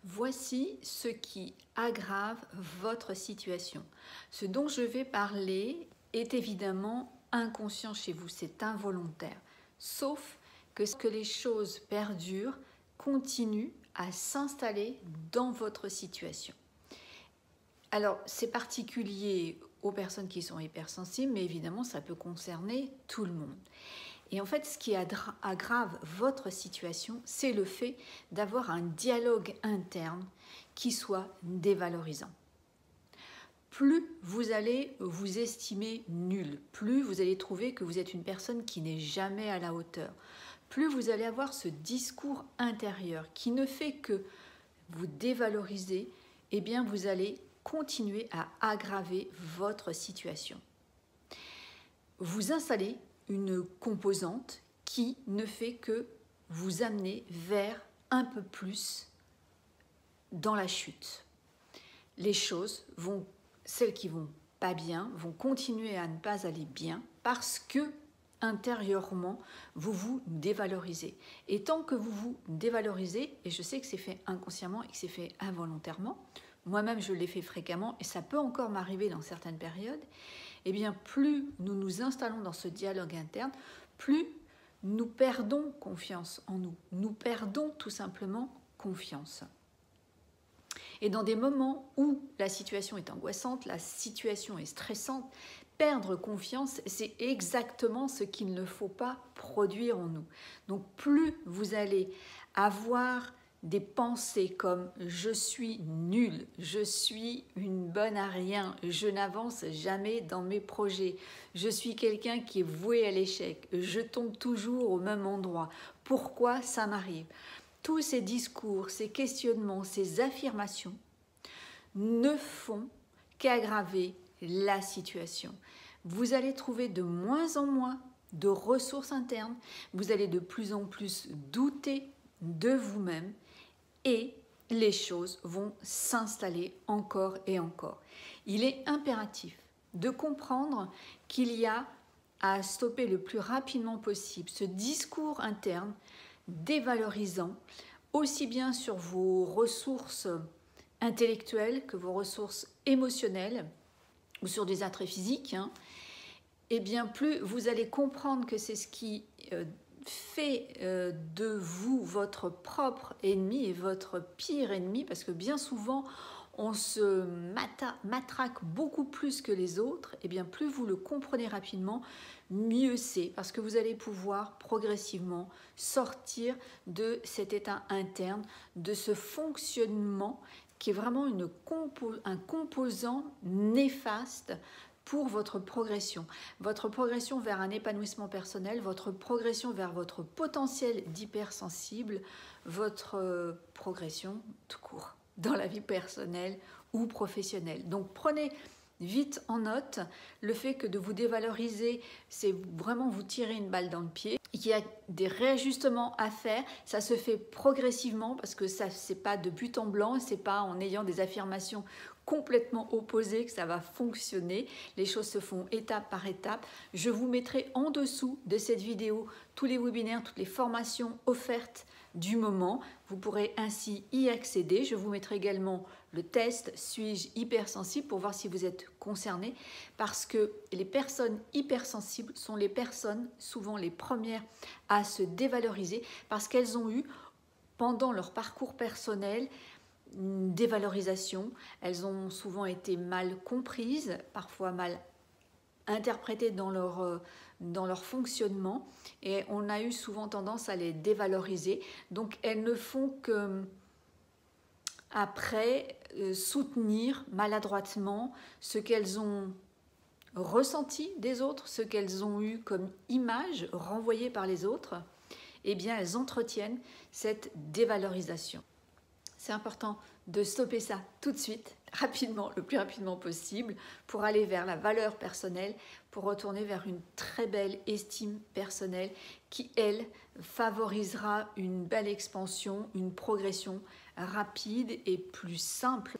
Voici ce qui aggrave votre situation. Ce dont je vais parler est évidemment inconscient chez vous, c'est involontaire. Sauf que les choses perdurent, continuent à s'installer dans votre situation. Alors, c'est particulier aux personnes qui sont hypersensibles, mais évidemment, ça peut concerner tout le monde. Et en fait, ce qui aggrave votre situation, c'est le fait d'avoir un dialogue interne qui soit dévalorisant. Plus vous allez vous estimer nul, plus vous allez trouver que vous êtes une personne qui n'est jamais à la hauteur, plus vous allez avoir ce discours intérieur qui ne fait que vous dévaloriser, eh bien vous allez continuer à aggraver votre situation. Vous installez une composante qui ne fait que vous amener vers un peu plus dans la chute. Les choses vont, celles qui vont pas bien, vont continuer à ne pas aller bien parce que intérieurement, vous vous dévalorisez. Et tant que vous vous dévalorisez, et je sais que c'est fait inconsciemment et que c'est fait involontairement, moi-même je l'ai fait fréquemment et ça peut encore m'arriver dans certaines périodes, eh bien plus nous nous installons dans ce dialogue interne, plus nous perdons confiance en nous. Nous perdons tout simplement confiance. Et dans des moments où la situation est angoissante, la situation est stressante, perdre confiance, c'est exactement ce qu'il ne faut pas produire en nous. Donc plus vous allez avoir des pensées comme « je suis nul »,« je suis une bonne à rien »,« je n'avance jamais dans mes projets »,« je suis quelqu'un qui est voué à l'échec »,« je tombe toujours au même endroit »,« pourquoi ça m'arrive ?» Tous ces discours, ces questionnements, ces affirmations ne font qu'aggraver la situation. Vous allez trouver de moins en moins de ressources internes, vous allez de plus en plus douter de vous-même et les choses vont s'installer encore et encore. Il est impératif de comprendre qu'il y a à stopper le plus rapidement possible ce discours interne dévalorisant, aussi bien sur vos ressources intellectuelles que vos ressources émotionnelles ou sur des attraits physiques, et bien plus vous allez comprendre que c'est ce qui fait de vous votre propre ennemi et votre pire ennemi, parce que bien souvent on se matraque beaucoup plus que les autres, et bien plus vous le comprenez rapidement, mieux c'est, parce que vous allez pouvoir progressivement sortir de cet état interne, de ce fonctionnement qui est vraiment un composant néfaste pour votre progression vers un épanouissement personnel, votre progression vers votre potentiel d'hypersensible, votre progression tout court dans la vie personnelle ou professionnelle. Donc prenez vite en note le fait que de vous dévaloriser, c'est vraiment vous tirer une balle dans le pied. Il y a des réajustements à faire, ça se fait progressivement parce que ça c'est pas de but en blanc, c'est pas en ayant des affirmations complètement opposées que ça va fonctionner. Les choses se font étape par étape. Je vous mettrai en dessous de cette vidéo tous les webinaires, toutes les formations offertes du moment. Vous pourrez ainsi y accéder. Je vous mettrai également le test « Suis-je hypersensible ?» pour voir si vous êtes concerné, parce que les personnes hypersensibles sont les personnes souvent les premières à se dévaloriser parce qu'elles ont eu pendant leur parcours personnel une dévalorisation. Elles ont souvent été mal comprises, parfois mal interprétées dans leur fonctionnement, et on a eu souvent tendance à les dévaloriser. Donc elles ne font que après soutenir maladroitement ce qu'elles ont ressenti des autres, ce qu'elles ont eu comme image renvoyée par les autres. Eh bien elles entretiennent cette dévalorisation. C'est important de stopper ça tout de suite, rapidement, le plus rapidement possible, pour aller vers la valeur personnelle, pour retourner vers une très belle estime personnelle qui, elle, favorisera une belle expansion, une progression rapide et plus simple.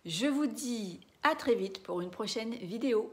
Je vous dis à très vite pour une prochaine vidéo.